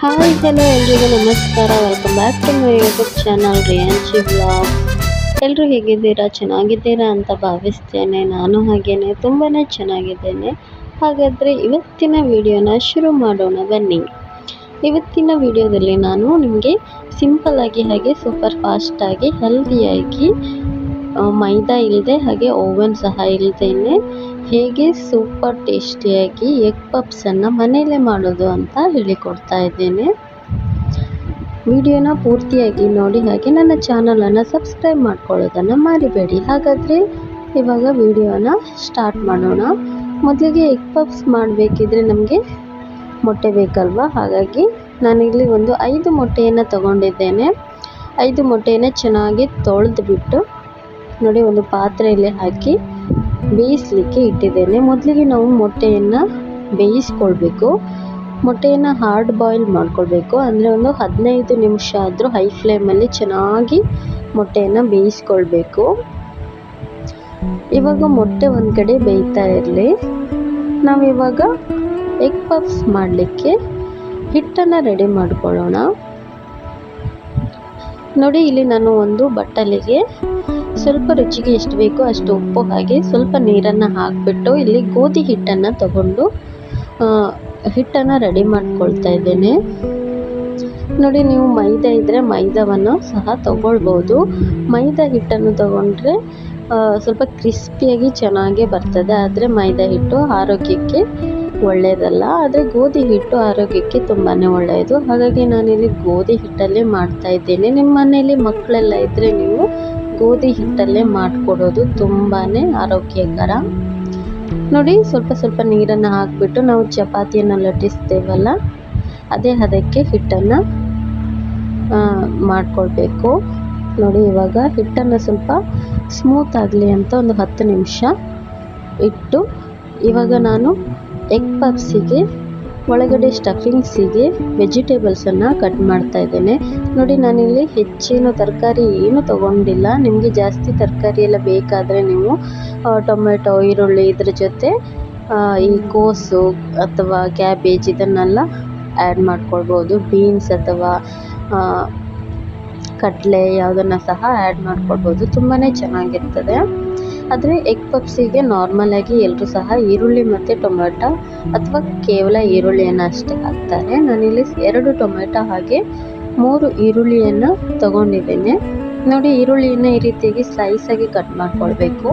Hi hello ಎಲ್ರಿಗೂ ನಮಸ್ಕಾರ. Welcome back to my YouTube channel Riyanshi vlogs. ಎಲ್ಲರೂ ಹೇಗಿದ್ದೀರಾ? ಚೆನ್ನಾಗಿದ್ದೀರಾ ಅಂತ ಭಾವಿಸ್ತೇನೆ. ನಾನು ಹಾಗೇನೆ ತುಂಬಾ ಚೆನ್ನಾಗಿದ್ದೇನೆ. ಹಾಗಾದರೆ ಇವತ್ತಿನ ವಿಡಿಯೋನ ಶುರು ಮಾಡೋಣ ಬನ್ನಿ. ಇವತ್ತಿನ ವಿಡಿಯೋದಲ್ಲಿ ನಾನು ನಿಮಗೆ ಸಿಂಪಲ್ಲಾಗಿ ಹಾಗೆ ಸೂಪರ್ ಫಾಸ್ಟಾಗಿ ಹೆಲ್ದಿಯಾಗಿ ಮೈದಾ ಇಲ್ಲದೆ ಹಾಗೆ ಓವನ್ ಸಹ ಇಲ್ಲದೇನೆ ಹೇಗೆ ಸೂಪರ್ ಟೇಸ್ಟಿಯಾಗಿ ಎಗ್ ಪಪ್ಸನ್ನು ಮನೆಯಲ್ಲೇ ಮಾಡೋದು ಅಂತ ಹೇಳಿಕೊಡ್ತಾ ಇದ್ದೇನೆ. ವಿಡಿಯೋನ ಪೂರ್ತಿಯಾಗಿ ನೋಡಿ ಹಾಗೆ ನನ್ನ ಚಾನಲನ್ನು ಸಬ್ಸ್ಕ್ರೈಬ್ ಮಾಡ್ಕೊಳ್ಳೋದನ್ನು ಮರಿಬೇಡಿ. ಹಾಗಾದರೆ ಇವಾಗ ವಿಡಿಯೋನ ಸ್ಟಾರ್ಟ್ ಮಾಡೋಣ. ಮೊದಲಿಗೆ ಎಗ್ ಪಪ್ಸ್ ಮಾಡಬೇಕಿದ್ರೆ ನಮಗೆ ಮೊಟ್ಟೆ ಬೇಕಲ್ವ, ಹಾಗಾಗಿ ನಾನಿಲ್ಲಿ ಒಂದು 5 ಮೊಟ್ಟೆಯನ್ನು ತಗೊಂಡಿದ್ದೇನೆ. 5 ಮೊಟ್ಟೆಯನ್ನು ಚೆನ್ನಾಗಿ ತೊಳೆದುಬಿಟ್ಟು ನೋಡಿ ಒಂದು ಪಾತ್ರೆಯಲ್ಲಿ ಹಾಕಿ ಬೇಯಿಸಲಿಕ್ಕೆ ಇಟ್ಟಿದ್ದೇನೆ. ಮೊದಲಿಗೆ ನಾವು ಮೊಟ್ಟೆಯನ್ನು ಬೇಯಿಸ್ಕೊಳ್ಬೇಕು. ಮೊಟ್ಟೆಯನ್ನು ಹಾರ್ಡ್ ಬಾಯ್ಲ್ ಮಾಡ್ಕೊಳ್ಬೇಕು. ಅಂದರೆ ಒಂದು 15 ನಿಮಿಷ ಆದರೂ ಹೈ ಫ್ಲೇಮಲ್ಲಿ ಚೆನ್ನಾಗಿ ಮೊಟ್ಟೆಯನ್ನು ಬೇಯಿಸ್ಕೊಳ್ಬೇಕು. ಇವಾಗ ಮೊಟ್ಟೆ ಒಂದು ಕಡೆ ಬೇಯ್ತಾ ಇರಲಿ. ನಾವಿವಾಗ ಎಗ್ ಪಫ್ಸ್ ಮಾಡಲಿಕ್ಕೆ ಹಿಟ್ಟನ್ನು ರೆಡಿ ಮಾಡ್ಕೊಳ್ಳೋಣ. ನೋಡಿ ಇಲ್ಲಿ ನಾನು ಒಂದು ಬಟ್ಟಲಿಗೆ ಸ್ವಲ್ಪ ರುಚಿಗೆ ಎಷ್ಟು ಬೇಕೋ ಅಷ್ಟು ಉಪ್ಪು ಹಾಗೆ ಸ್ವಲ್ಪ ನೀರನ್ನು ಹಾಕಿಬಿಟ್ಟು ಇಲ್ಲಿ ಗೋಧಿ ಹಿಟ್ಟನ್ನು ತಗೊಂಡು ಹಿಟ್ಟನ್ನು ರೆಡಿ ಮಾಡ್ಕೊಳ್ತಾ ಇದ್ದೇನೆ. ನೋಡಿ ನೀವು ಮೈದಾ ಇದ್ದರೆ ಮೈದಾವನ್ನು ಸಹ ತಗೊಳ್ಬೋದು. ಮೈದಾ ಹಿಟ್ಟನ್ನು ತಗೊಂಡ್ರೆ ಸ್ವಲ್ಪ ಕ್ರಿಸ್ಪಿಯಾಗಿ ಚೆನ್ನಾಗೇ ಬರ್ತದೆ. ಆದರೆ ಮೈದಾ ಹಿಟ್ಟು ಆರೋಗ್ಯಕ್ಕೆ ಒಳ್ಳೆಯದಲ್ಲ, ಆದರೆ ಗೋಧಿ ಹಿಟ್ಟು ಆರೋಗ್ಯಕ್ಕೆ ತುಂಬಾ ಒಳ್ಳೆಯದು. ಹಾಗಾಗಿ ನಾನಿಲ್ಲಿ ಗೋಧಿ ಹಿಟ್ಟಲ್ಲೇ ಮಾಡ್ತಾ ಇದ್ದೇನೆ. ನಿಮ್ಮ ಮನೆಯಲ್ಲಿ ಮಕ್ಕಳೆಲ್ಲ ಇದ್ದರೆ ನೀವು ಗೋಧಿ ಹಿಟ್ಟಲ್ಲೇ ಮಾಡಿಕೊಡೋದು ತುಂಬಾ ಆರೋಗ್ಯಕರ. ನೋಡಿ ಸ್ವಲ್ಪ ನೀರನ್ನು ಹಾಕಿಬಿಟ್ಟು ನಾವು ಚಪಾತಿಯನ್ನು ಲಟ್ಟಿಸ್ತೇವಲ್ಲ ಅದೇ ಅದಕ್ಕೆ ಹಿಟ್ಟನ್ನು ಮಾಡಿಕೊಳ್ಬೇಕು. ನೋಡಿ ಇವಾಗ ಹಿಟ್ಟನ್ನು ಸ್ವಲ್ಪ ಸ್ಮೂತ್ ಆಗಲಿ ಅಂತ ಒಂದು 10 ನಿಮಿಷ ಇಟ್ಟು ಇವಾಗ ನಾನು ಎಗ್ ಪಫ್ಸಿಗೆ ಒಳಗಡೆ ಸ್ಟಫಿಂಗ್ಸಿಗೆ ವೆಜಿಟೇಬಲ್ಸನ್ನು ಕಟ್ ಮಾಡ್ತಾ ಇದ್ದೇನೆ. ನೋಡಿ ನಾನಿಲ್ಲಿ ಹೆಚ್ಚೇನು ತರಕಾರಿ ಏನು ತೊಗೊಂಡಿಲ್ಲ. ನಿಮಗೆ ಜಾಸ್ತಿ ತರಕಾರಿ ಎಲ್ಲ ಬೇಕಾದರೆ ನೀವು ಟೊಮೆಟೊ, ಈರುಳ್ಳಿ ಇದ್ರ ಜೊತೆ ಈ ಕೋಸು ಅಥವಾ ಕ್ಯಾಬೇಜ್ ಇದನ್ನೆಲ್ಲ ಆ್ಯಡ್ ಮಾಡ್ಕೊಳ್ಬೋದು. ಬೀನ್ಸ್ ಅಥವಾ ಕಡಲೆ ಯಾವುದನ್ನು ಸಹ ಆ್ಯಡ್ ಮಾಡ್ಕೊಳ್ಬೋದು. ತುಂಬಾ ಚೆನ್ನಾಗಿರ್ತದೆ. ಆದರೆ ಎಗ್ ಪಫ್ಸಿಗೆ ನಾರ್ಮಲಾಗಿ ಎಲ್ಲರೂ ಸಹ ಈರುಳ್ಳಿ ಮತ್ತು ಟೊಮೆಟೊ ಅಥವಾ ಕೇವಲ ಈರುಳ್ಳಿಯನ್ನು ಅಷ್ಟೇ ಹಾಕ್ತಾರೆ. ನಾನಿಲ್ಲಿ 2 ಟೊಮೆಟೊ ಹಾಗೆ 3 ಈರುಳ್ಳಿಯನ್ನು ತಗೊಂಡಿದ್ದೇನೆ. ನೋಡಿ ಈರುಳ್ಳಿಯನ್ನು ಈ ರೀತಿಯಾಗಿ ಸ್ಲೈಸಾಗಿ ಕಟ್ ಮಾಡ್ಕೊಳ್ಬೇಕು.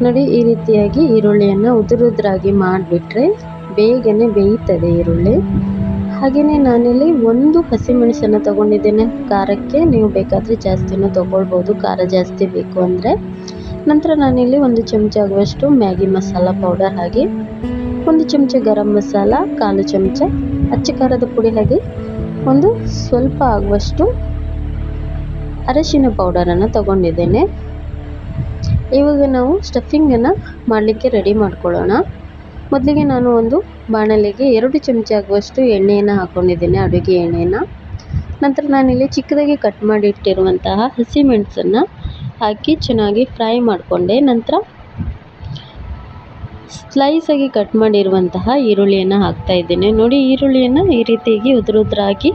ನೋಡಿ ಈ ರೀತಿಯಾಗಿ ಈರುಳ್ಳಿಯನ್ನು ಉದುರುದ್ರಾಗಿ ಮಾಡಿಬಿಟ್ರೆ ಬೇಗನೆ ಬೇಯ್ತದೆ ಈರುಳ್ಳಿ. ಹಾಗೆಯೇ ನಾನಿಲ್ಲಿ 1 ಹಸಿಮೆಣಸನ್ನು ತಗೊಂಡಿದ್ದೇನೆ. ಖಾರಕ್ಕೆ ನೀವು ಬೇಕಾದರೆ ಜಾಸ್ತಿನೂ ತೊಗೊಳ್ಬೋದು, ಖಾರ ಜಾಸ್ತಿ ಬೇಕು ಅಂದರೆ. ನಂತರ ನಾನಿಲ್ಲಿ 1 ಚಮಚ ಆಗುವಷ್ಟು ಮ್ಯಾಗಿ ಮಸಾಲ ಪೌಡರ್ ಹಾಗೆ 1 ಚಮಚ ಗರಂ ಮಸಾಲ, 1/4 ಚಮಚ ಅಚ್ಚ ಖಾರದ ಪುಡಿ ಹಾಗೆ ಒಂದು ಸ್ವಲ್ಪ ಆಗುವಷ್ಟು ಅರಶಿನ ಪೌಡರನ್ನು ತಗೊಂಡಿದ್ದೇನೆ. ಇವಾಗ ನಾವು ಸ್ಟಫಿಂಗನ್ನು ಮಾಡಲಿಕ್ಕೆ ರೆಡಿ ಮಾಡ್ಕೊಳ್ಳೋಣ. ಮೊದಲಿಗೆ ನಾನು ಒಂದು ಬಾಣಲೆಗೆ 2 ಚಮಚ ಆಗುವಷ್ಟು ಎಣ್ಣೆಯನ್ನು ಹಾಕ್ಕೊಂಡಿದ್ದೇನೆ, ಅಡುಗೆ ಎಣ್ಣೆಯನ್ನು. ನಂತರ ನಾನಿಲ್ಲಿ ಚಿಕ್ಕದಾಗಿ ಕಟ್ ಮಾಡಿ ಇಟ್ಟಿರುವಂತಹ ಹಸಿಮೆಣಸನ್ನು ಹಾಕಿ ಚೆನ್ನಾಗಿ ಫ್ರೈ ಮಾಡಿಕೊಂಡೆ. ನಂತರ ಸ್ಲೈಸಾಗಿ ಕಟ್ ಮಾಡಿರುವಂತಹ ಈರುಳ್ಳಿಯನ್ನು ಹಾಕ್ತಾ ಇದ್ದೇನೆ. ನೋಡಿ ಈರುಳ್ಳಿಯನ್ನು ಈ ರೀತಿಯಾಗಿ ಉದುರುದ್ರಾಗಿ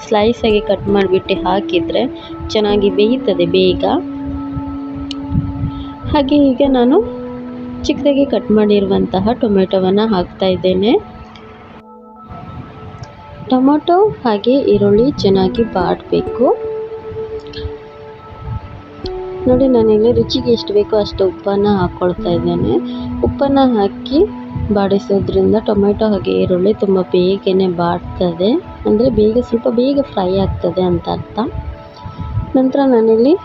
ಸ್ಲೈಸಾಗಿ ಕಟ್ ಮಾಡಿಬಿಟ್ಟು ಹಾಕಿದರೆ ಚೆನ್ನಾಗಿ ಬೇಯ್ತದೆ ಬೇಗ. ಹಾಗೆ ಈಗ ನಾನು ಚಿಕ್ಕದಾಗಿ ಕಟ್ ಮಾಡಿರುವಂತಹ ಟೊಮೆಟೊವನ್ನು ಹಾಕ್ತಾ ಇದ್ದೇನೆ. ಟೊಮೆಟೊ ಹಾಗೆ ಈರುಳ್ಳಿ ಚೆನ್ನಾಗಿ ಬಾಡಬೇಕು. ನೋಡಿ ನಾನಿಲ್ಲಿ ರುಚಿಗೆ ಎಷ್ಟು ಬೇಕೋ ಅಷ್ಟು ಉಪ್ಪನ್ನು ಹಾಕ್ಕೊಳ್ತಾ ಇದ್ದೇನೆ. ಉಪ್ಪನ್ನು ಹಾಕಿ ಬಾಡಿಸೋದ್ರಿಂದ ಟೊಮೆಟೊ ಹಾಗೆ ಈರುಳ್ಳಿ ತುಂಬ ಬೇಗನೆ ಬಾಡ್ತದೆ, ಅಂದರೆ ಸ್ವಲ್ಪ ಬೇಗ ಫ್ರೈ ಆಗ್ತದೆ ಅಂತ ಅರ್ಥ. ನಂತರ ನಾನಿಲ್ಲಿ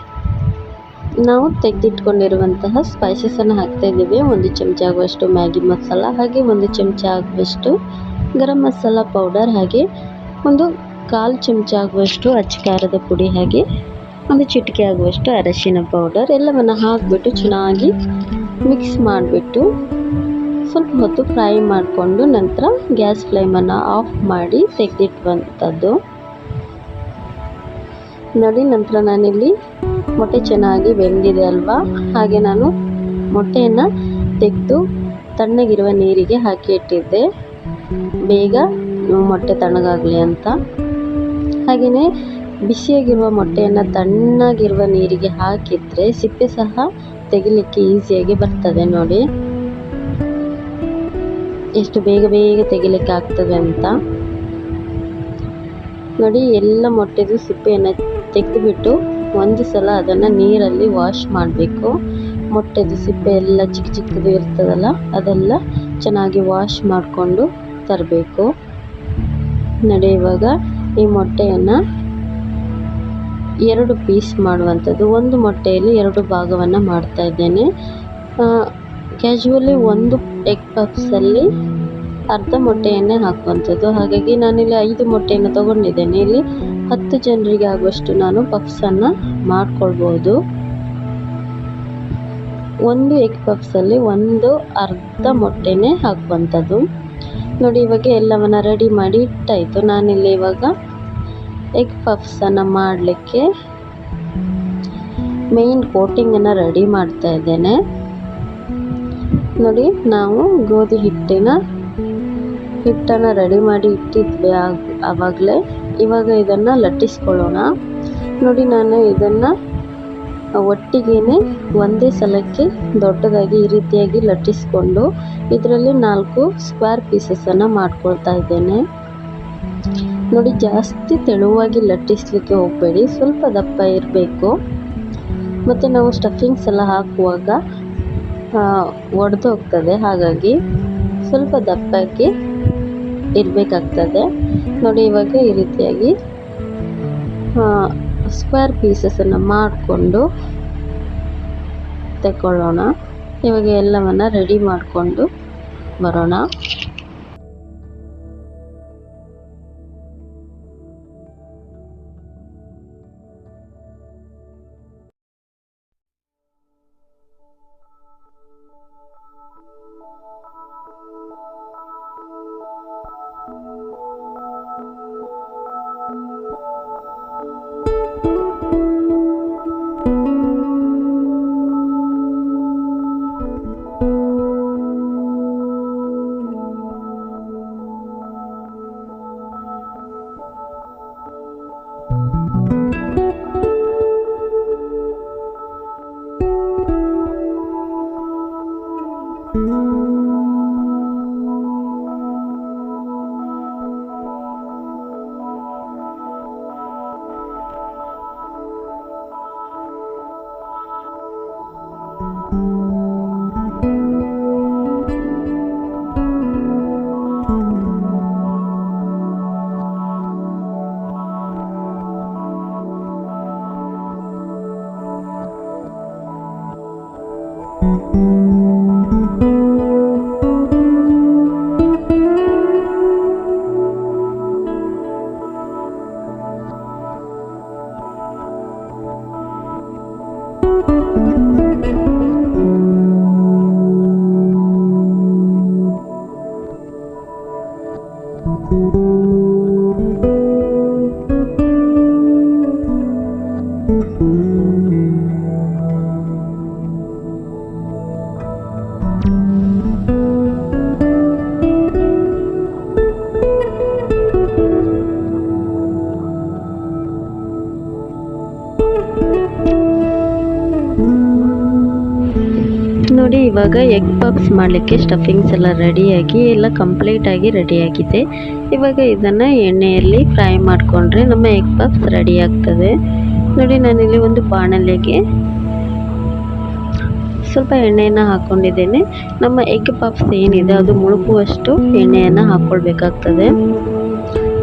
ನಾವು ತೆಗೆದಿಟ್ಕೊಂಡಿರುವಂತಹ ಸ್ಪೈಸಸನ್ನು ಹಾಕ್ತಾ ಇದ್ದೀವಿ. 1 ಚಮಚ ಆಗುವಷ್ಟು ಮ್ಯಾಗಿ ಮಸಾಲ ಹಾಗೆ 1 ಚಮಚ ಆಗುವಷ್ಟು ಗರಂ ಮಸಾಲ ಪೌಡರ್ ಹಾಗೆ 1/4 ಚಮಚ ಆಗುವಷ್ಟು ಅಚ್ಚ ಖಾರದ ಪುಡಿ ಹಾಗೆ 1 ಚಿಟಿಕೆ ಆಗುವಷ್ಟು ಅರಶಿನ ಪೌಡರ್ ಎಲ್ಲವನ್ನು ಹಾಕಿಬಿಟ್ಟು ಚೆನ್ನಾಗಿ ಮಿಕ್ಸ್ ಮಾಡಿಬಿಟ್ಟು ಸ್ವಲ್ಪ ಹೊತ್ತು ಫ್ರೈ ಮಾಡಿಕೊಂಡು ನಂತರ ಗ್ಯಾಸ್ ಫ್ಲೇಮನ್ನು ಆಫ್ ಮಾಡಿ ತೆಗೆದಿಟ್ಟುವಂಥದ್ದು. ನೋಡಿ ನಂತರ ನಾನಿಲ್ಲಿ ಮೊಟ್ಟೆ ಚೆನ್ನಾಗಿ ಬೆಂದಿದೆ ಅಲ್ವಾ, ಹಾಗೆ ನಾನು ಮೊಟ್ಟೆಯನ್ನು ತೆಗೆದು ತಣ್ಣಗಿರುವ ನೀರಿಗೆ ಹಾಕಿ ಇಟ್ಟಿದ್ದೆ. ಬೇಗ ಮೊಟ್ಟೆ ತಣ್ಣಗಾಗಲಿ ಅಂತ. ಹಾಗೆಯೇ ಬಿಸಿಯಾಗಿರುವ ಮೊಟ್ಟೆಯನ್ನು ತಣ್ಣಗಿರುವ ನೀರಿಗೆ ಹಾಕಿದರೆ ಸಿಪ್ಪೆ ಸಹ ತೆಗಿಲಿಕ್ಕೆ ಈಸಿಯಾಗಿ ಬರ್ತದೆ. ನೋಡಿ ಎಷ್ಟು ಬೇಗ ಬೇಗ ತೆಗಿಲಿಕ್ಕೆ ಆಗ್ತದೆ ಅಂತ. ನೋಡಿ ಎಲ್ಲ ಮೊಟ್ಟೆದು ಸಿಪ್ಪೆಯನ್ನು ತೆಗೆದುಬಿಟ್ಟು ಒಂದು ಸಲ ಅದನ್ನು ನೀರಲ್ಲಿ ವಾಶ್ ಮಾಡಬೇಕು. ಮೊಟ್ಟೆದು ಸಿಪ್ಪೆ ಎಲ್ಲ ಚಿಕ್ಕ ಚಿಕ್ಕದು ಇರ್ತದಲ್ಲ, ಅದೆಲ್ಲ ಚೆನ್ನಾಗಿ ವಾಶ್ ಮಾಡಿಕೊಂಡು ತರಬೇಕು. ನೋಡಿ ಇವಾಗ ಈ ಮೊಟ್ಟೆಯನ್ನು 2 ಪೀಸ್ ಮಾಡುವಂಥದ್ದು. ಒಂದು ಮೊಟ್ಟೆಯಲ್ಲಿ 2 ಭಾಗವನ್ನು ಮಾಡ್ತಾ ಇದ್ದೇನೆ. ಕ್ಯಾಶುವಲಿ ಒಂದು ಎಗ್ ಪಫ್ಸಲ್ಲಿ ಅರ್ಧ ಮೊಟ್ಟೆಯನ್ನೇ ಹಾಕುವಂಥದ್ದು. ಹಾಗಾಗಿ ನಾನಿಲ್ಲಿ 5 ಮೊಟ್ಟೆಯನ್ನು ತಗೊಂಡಿದ್ದೇನೆ. ಇಲ್ಲಿ 10 ಜನರಿಗೆ ಆಗುವಷ್ಟು ನಾನು ಪಫ್ಸನ್ನು ಮಾಡ್ಕೊಳ್ಬೋದು. ಒಂದು ಎಗ್ ಪಫ್ಸಲ್ಲಿ ಅರ್ಧ ಮೊಟ್ಟೆನೇ ಹಾಕುವಂಥದ್ದು. ನೋಡಿ ಇವಾಗ ಎಲ್ಲವನ್ನು ರೆಡಿ ಮಾಡಿ ಇಟ್ಟಾಯಿತು. ನಾನಿಲ್ಲಿ ಇವಾಗ ಎಗ್ ಪಫ್ಸನ್ನು ಮಾಡಲಿಕ್ಕೆ ಮೇನ್ ಕೋಟಿಂಗನ್ನು ರೆಡಿ ಮಾಡ್ತಾ ಇದ್ದೇನೆ. ನೋಡಿ ನಾವು ಗೋಧಿ ಹಿಟ್ಟನ್ನು ರೆಡಿ ಮಾಡಿ ಇಟ್ಟಿದ್ವಿ ಆವಾಗಲೇ. ಇವಾಗ ಇದನ್ನು ಲಟ್ಟಿಸ್ಕೊಳ್ಳೋಣ. ನೋಡಿ ನಾನು ಇದನ್ನು ಒಟ್ಟಿಗೆ ಒಂದೇ ಸಲಕ್ಕೆ ದೊಡ್ಡದಾಗಿ ಈ ರೀತಿಯಾಗಿ ಲಟ್ಟಿಸ್ಕೊಂಡು ಇದರಲ್ಲಿ 4 ಸ್ಕ್ವೇರ್ ಪೀಸಸನ್ನು ಮಾಡ್ಕೊಳ್ತಾ ಇದ್ದೇನೆ. ನೋಡಿ ಜಾಸ್ತಿ ತೆಳುವಾಗಿ ಲಟ್ಟಿಸ್ಲಿಕ್ಕೆ ಹೋಗಬೇಡಿ, ಸ್ವಲ್ಪ ದಪ್ಪ ಇರಬೇಕು. ಮತ್ತು ನಾವು ಸ್ಟಫಿಂಗ್ಸ್ ಎಲ್ಲ ಹಾಕುವಾಗ ಒಡೆದು ಹೋಗ್ತದೆ, ಹಾಗಾಗಿ ಸ್ವಲ್ಪ ದಪ್ಪಕ್ಕೆ ಇರಬೇಕಾಗ್ತದೆ. ನೋಡಿ ಇವಾಗ ಈ ರೀತಿಯಾಗಿ ಸ್ಕ್ವೇರ್ ಪೀಸಸನ್ನು ಮಾಡಿಕೊಂಡು ತಗೊಳ್ಳೋಣ. ಇವಾಗ ಎಲ್ಲವನ್ನು ರೆಡಿ ಮಾಡಿಕೊಂಡು ಬರೋಣ. ನೋಡಿ ಇವಾಗ ಎಗ್ ಪಫ್ಸ್ ಮಾಡಲಿಕ್ಕೆ ಸ್ಟಫಿಂಗ್ಸ್ ಎಲ್ಲ ರೆಡಿಯಾಗಿ ಎಲ್ಲ ಕಂಪ್ಲೀಟಾಗಿ ರೆಡಿಯಾಗಿದೆ. ಇವಾಗ ಇದನ್ನು ಎಣ್ಣೆಯಲ್ಲಿ ಫ್ರೈ ಮಾಡಿಕೊಂಡ್ರೆ ನಮ್ಮ ಎಗ್ ಪಫ್ಸ್ ರೆಡಿ ಆಗ್ತದೆ. ನೋಡಿ ನಾನಿಲ್ಲಿ ಒಂದು ಬಾಣಲೆಗೆ ಸ್ವಲ್ಪ ಎಣ್ಣೆಯನ್ನು ಹಾಕ್ಕೊಂಡಿದ್ದೇನೆ. ನಮ್ಮ ಎಗ್ ಪಫ್ಸ್ ಏನಿದೆ ಅದು ಮುಳುಗುವಷ್ಟು ಎಣ್ಣೆಯನ್ನು ಹಾಕ್ಕೊಳ್ಬೇಕಾಗ್ತದೆ.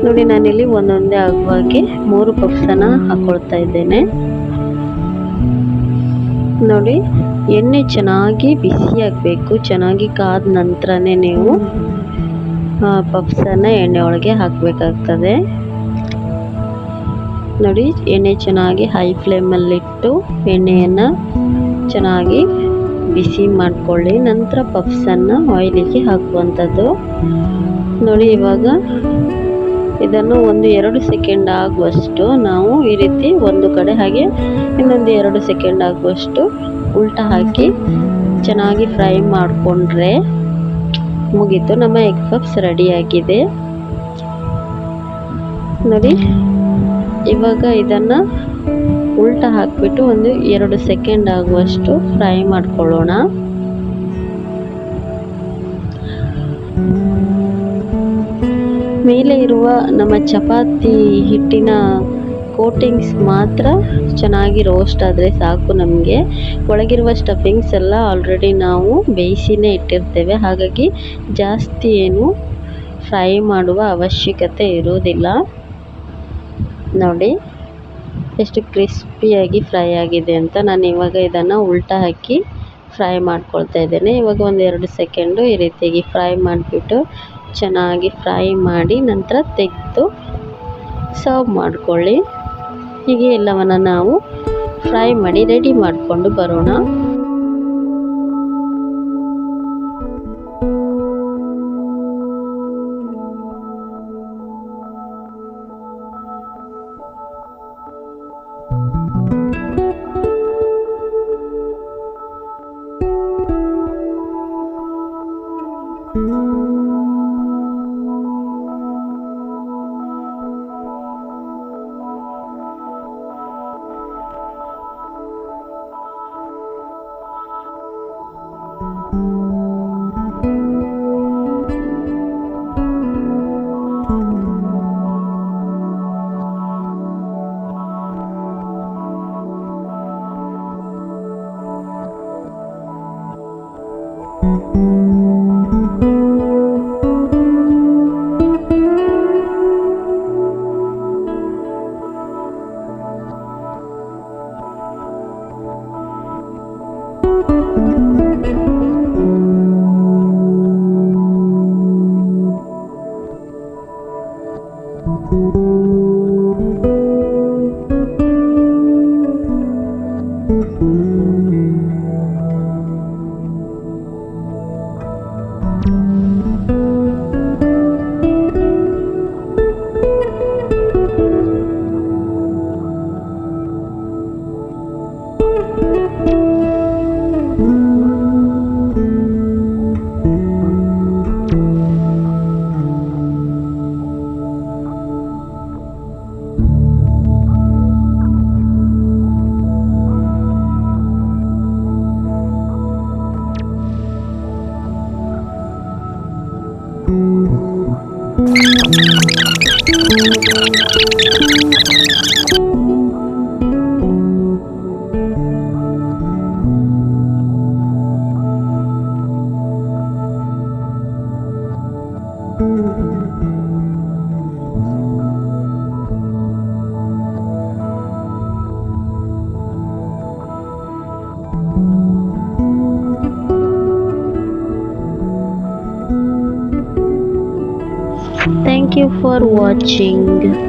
ನೋಡಿ ನಾನಿಲ್ಲಿ ಒಂದೊಂದೇ ಆಗುವಾಗೆ 3 ಪಫ್ಸನ್ನು ಹಾಕ್ಕೊಳ್ತಾ ಇದ್ದೇನೆ. ನೋಡಿ ಎಣ್ಣೆ ಚೆನ್ನಾಗಿ ಬಿಸಿಯಾಗಬೇಕು. ಚೆನ್ನಾಗಿ ಕಾದ ನಂತರನೇ ನೀವು ಪಫ್ಸನ್ನು ಎಣ್ಣೆ ಒಳಗೆ ಹಾಕಬೇಕಾಗ್ತದೆ. ನೋಡಿ ಎಣ್ಣೆ ಚೆನ್ನಾಗಿ ಹೈ ಫ್ಲೇಮಲ್ಲಿಟ್ಟು ಎಣ್ಣೆಯನ್ನು ಚೆನ್ನಾಗಿ ಬಿಸಿ ಮಾಡಿಕೊಳ್ಳಿ. ನಂತರ ಪಫ್ಸನ್ನು ಆಯಿಲಿಗೆ ಹಾಕುವಂಥದ್ದು. ನೋಡಿ ಇವಾಗ ಇದನ್ನು 1-2 ಸೆಕೆಂಡ್ ಆಗುವಷ್ಟು ನಾವು ಈ ರೀತಿ ಒಂದು ಕಡೆ ಹಾಗೆ ಇನ್ನೊಂದು 2 ಸೆಕೆಂಡ್ ಆಗುವಷ್ಟು ಉಲ್ಟಾ ಹಾಕಿ ಚೆನ್ನಾಗಿ ಫ್ರೈ ಮಾಡಿಕೊಂಡ್ರೆ ಮುಗೀತು, ನಮ್ಮ ಎಗ್ ಪಫ್ಸ್ ರೆಡಿಯಾಗಿದೆ ನೋಡಿ. ಇವಾಗ ಇದನ್ನು ಉಲ್ಟಾ ಹಾಕಿಬಿಟ್ಟು ಒಂದು 2 ಸೆಕೆಂಡ್ ಆಗುವಷ್ಟು ಫ್ರೈ ಮಾಡ್ಕೊಳ್ಳೋಣ. ಮೇಲೆ ಇರುವ ನಮ್ಮ ಚಪಾತಿ ಹಿಟ್ಟಿನ ಕೋಟಿಂಗ್ಸ್ ಮಾತ್ರ ಚೆನ್ನಾಗಿ ರೋಸ್ಟ್ ಆದರೆ ಸಾಕು. ನಮಗೆ ಒಳಗಿರುವ ಸ್ಟಫಿಂಗ್ಸ್ ಎಲ್ಲ ಆಲ್ರೆಡಿ ನಾವು ಬೇಯಿಸಿನೇ ಇಟ್ಟಿರ್ತೇವೆ, ಹಾಗಾಗಿ ಜಾಸ್ತಿ ಏನು ಫ್ರೈ ಮಾಡುವ ಅವಶ್ಯಕತೆ ಇರುವುದಿಲ್ಲ. ನೋಡಿ ಎಷ್ಟು ಕ್ರಿಸ್ಪಿಯಾಗಿ ಫ್ರೈ ಆಗಿದೆ ಅಂತ. ನಾನು ಇವಾಗ ಇದನ್ನು ಉಲ್ಟಾ ಹಾಕಿ ಫ್ರೈ ಮಾಡ್ಕೊಳ್ತಾ ಇದ್ದೇನೆ. ಇವಾಗ ಒಂದು 2 ಸೆಕೆಂಡು ಈ ರೀತಿಯಾಗಿ ಫ್ರೈ ಮಾಡಿಬಿಟ್ಟು ಚೆನ್ನಾಗಿ ಫ್ರೈ ಮಾಡಿ ನಂತರ ತೆಗೆದು ಸರ್ವ್ ಮಾಡ್ಕೊಳ್ಳಿ. ಹೀಗೆ ಎಲ್ಲವನ್ನು ನಾವು ಫ್ರೈ ಮಾಡಿ ರೆಡಿ ಮಾಡಿಕೊಂಡು ಬರೋಣ. Thank you for watching.